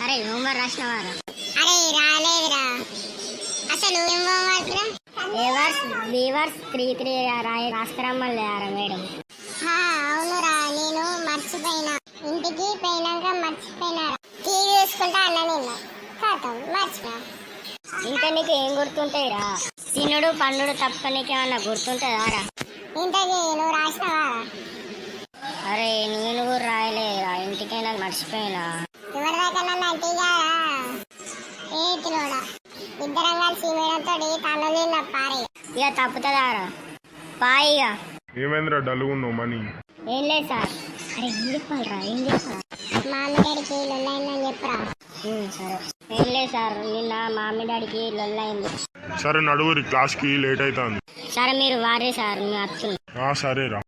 అరే హోంవర్క్ రాసినవారా? అరే రాలేదురా. అసలు ఏం హోంవర్క్ రా? ఏవర్స్ వీవర్స్ 3 రాసుకురమ్మలేరా మేడం. అవునురా, నేను మర్చిపోయినా. ఇంటికి పోయినాక మర్చిపోయినా. టీవీ చూసుకుంటా అన్న నిన్న కాతం మర్చిపోయినా. ఇంకా నీకు ఏం గుర్తుంటాయిరా? తినుడు పండుడు తప్ప నీకేమన్నా గుర్తుంటుందారా? ఇంతకీ నువ్వు రాసినవారా? అరే నేను కూడా రాయలేదురా, ఇంటికైనా మర్చిపోయినా. ఎవరిదాకా నన్ను అంటీగారా ఏ తినోడా. ఇద్దరం కలిసి మేడంతో తనులు పారే. ఇక తప్పుతుందారా? పాయిగా. ఏమైందిరా డల్గున్నావు మనీ? ఏం లేదు సార్. అరే ఏం చెప్పాలరా, ఏం చెప్పాలి? మామిడికి లొల్లైందని చెప్పురా. సరే. ఏం లేదు సార్, నిన్న మామి డాడీకి లొల్లైంది. సరే నడువురి, క్లాస్కి లేట్ అవుతుంది. సరే మీరు వారే సార్, మీ అత్తుని. సరేరా.